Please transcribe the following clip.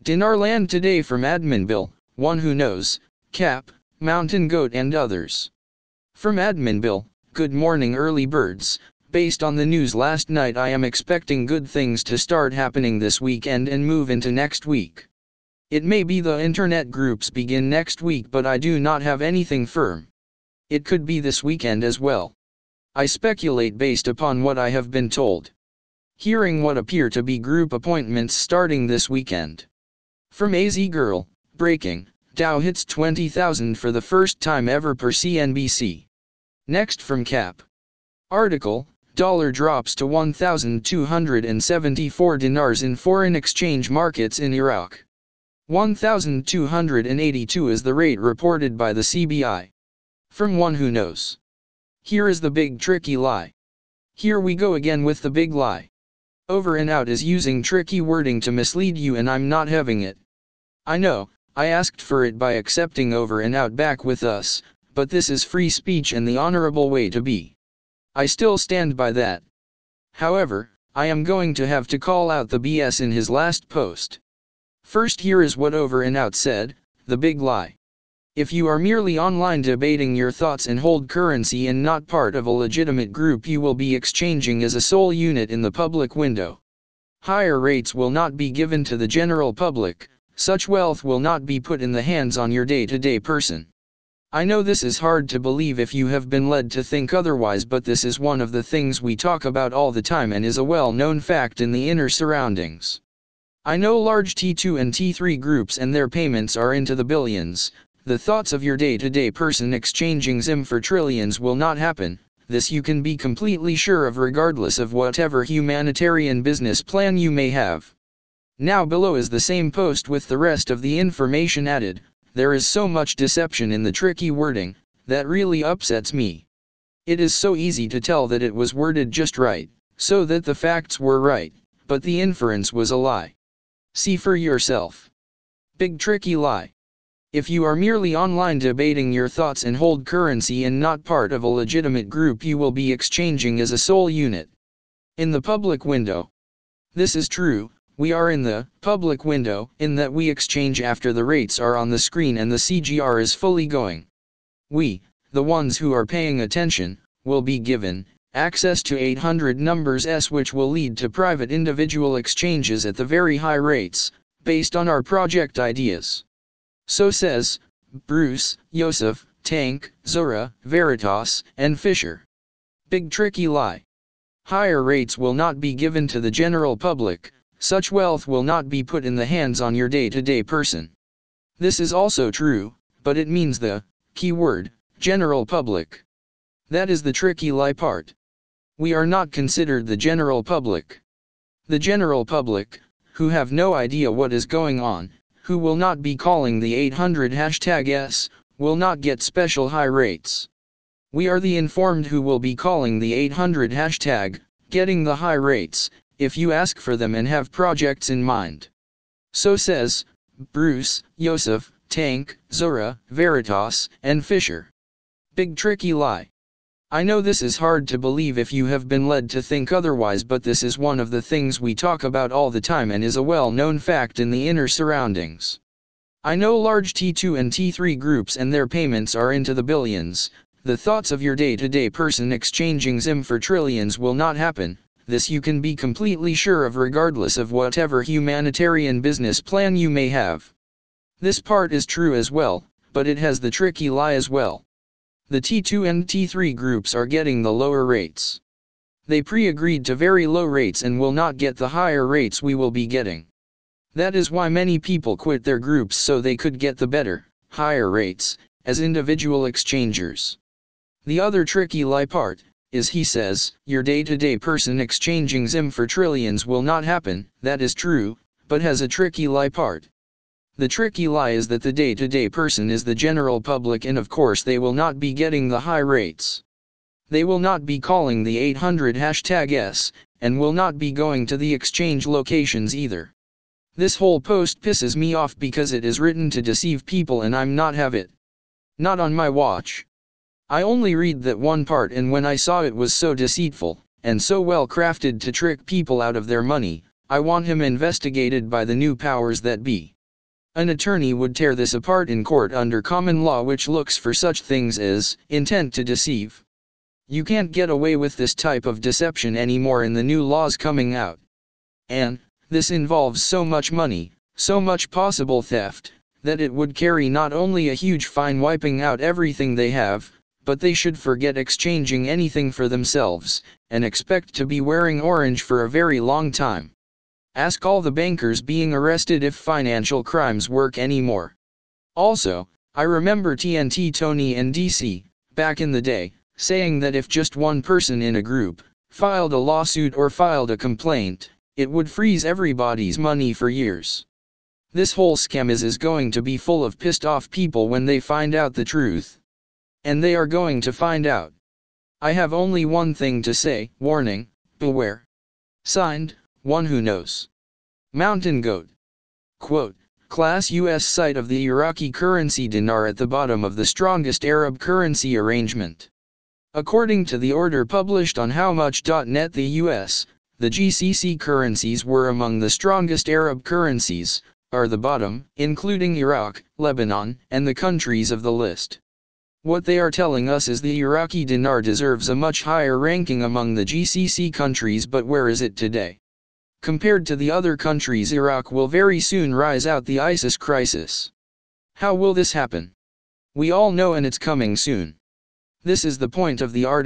Dinarland Today from ADMINBILL, one who knows, Cap, Mountain Goat and others. From ADMINBILL, good morning early birds. Based on the news last night, I am expecting good things to start happening this weekend and move into next week. It may be the internet groups begin next week, but I do not have anything firm. It could be this weekend as well. I speculate based upon what I have been told. Hearing what appear to be group appointments starting this weekend. From AZ Girl, breaking, Dow hits 20,000 for the first time ever per CNBC. Next from Cap. Article, dollar drops to 1,274 dinars in foreign exchange markets in Iraq. 1,282 is the rate reported by the CBI. From one who knows. Here is the big tricky lie. Here we go again with the big lie. Over and Out is using tricky wording to mislead you, and I'm not having it. I know, I asked for it by accepting Over and Out back with us, but this is free speech and the honorable way to be. I still stand by that. However, I am going to have to call out the BS in his last post. First, here is what Over and Out said, the big lie. If you are merely online debating your thoughts and hold currency and not part of a legitimate group, you will be exchanging as a sole unit in the public window. Higher rates will not be given to the general public. Such wealth will not be put in the hands on your day-to-day person. I know this is hard to believe if you have been led to think otherwise, but this is one of the things we talk about all the time and is a well-known fact in the inner surroundings. I know large T2 and T3 groups and their payments are into the billions. The thoughts of your day-to-day person exchanging Zim for trillions will not happen. This you can be completely sure of, regardless of whatever humanitarian business plan you may have. Now below is the same post with the rest of the information added. There is so much deception in the tricky wording, that really upsets me. It is so easy to tell that it was worded just right, so that the facts were right, but the inference was a lie. See for yourself. Big tricky lie. If you are merely online debating your thoughts and hold currency and not part of a legitimate group, you will be exchanging as a sole unit in the public window. This is true. We are in the public window, in that we exchange after the rates are on the screen and the CGR is fully going. We, the ones who are paying attention, will be given access to 800 numbers S, which will lead to private individual exchanges at the very high rates, based on our project ideas. So says Bruce, Yosef, Tank, Zora, Veritas, and Fisher. Big tricky lie. Higher rates will not be given to the general public. Such wealth will not be put in the hands on your day-to-day person. This is also true, but it means the key word, general public. That is the tricky lie part. We are not considered the general public. The general public, who have no idea what is going on, who will not be calling the 800 #S, will not get special high rates. We are the informed who will be calling the 800 #, getting the high rates, if you ask for them and have projects in mind. So says Bruce, Yosef, Tank, Zora, Veritas, and Fisher. Big tricky lie. I know this is hard to believe if you have been led to think otherwise, but this is one of the things we talk about all the time and is a well-known fact in the inner surroundings. I know large T2 and T3 groups and their payments are into the billions. The thoughts of your day-to-day person exchanging Zim for trillions will not happen. This you can be completely sure of, regardless of whatever humanitarian business plan you may have. This part is true as well, but it has the tricky lie as well. The T2 and T3 groups are getting the lower rates. They pre-agreed to very low rates and will not get the higher rates we will be getting. That is why many people quit their groups, so they could get the better, higher rates, as individual exchangers. The other tricky lie part is, he says, your day-to-day person exchanging Zim for trillions will not happen. That is true, but has a tricky lie part. The tricky lie is that the day-to-day person is the general public, and of course they will not be getting the high rates. They will not be calling the 800 #S, and will not be going to the exchange locations either. This whole post pisses me off because it is written to deceive people, and I'm not have it. Not on my watch. I only read that one part, and when I saw it was so deceitful, and so well crafted to trick people out of their money, I want him investigated by the new powers that be. An attorney would tear this apart in court under common law, which looks for such things as intent to deceive. You can't get away with this type of deception anymore in the new laws coming out. And this involves so much money, so much possible theft, that it would carry not only a huge fine wiping out everything they have, but they should forget exchanging anything for themselves, and expect to be wearing orange for a very long time. Ask all the bankers being arrested if financial crimes work anymore. Also, I remember TNT Tony and DC, back in the day, saying that if just one person in a group filed a lawsuit or filed a complaint, it would freeze everybody's money for years. This whole scam is going to be full of pissed off people when they find out the truth. And they are going to find out. I have only one thing to say: warning, beware. Signed, One Who Knows. Mountain Goat. Quote, Class US site of the Iraqi currency dinar at the bottom of the strongest Arab currency arrangement. According to the order published on howmuch.net, the US, the GCC currencies were among the strongest Arab currencies, are the bottom, including Iraq, Lebanon, and the countries of the list. What they are telling us is the Iraqi dinar deserves a much higher ranking among the GCC countries, but where is it today? Compared to the other countries, Iraq will very soon rise out the ISIS crisis. How will this happen? We all know, and it's coming soon. This is the point of the article.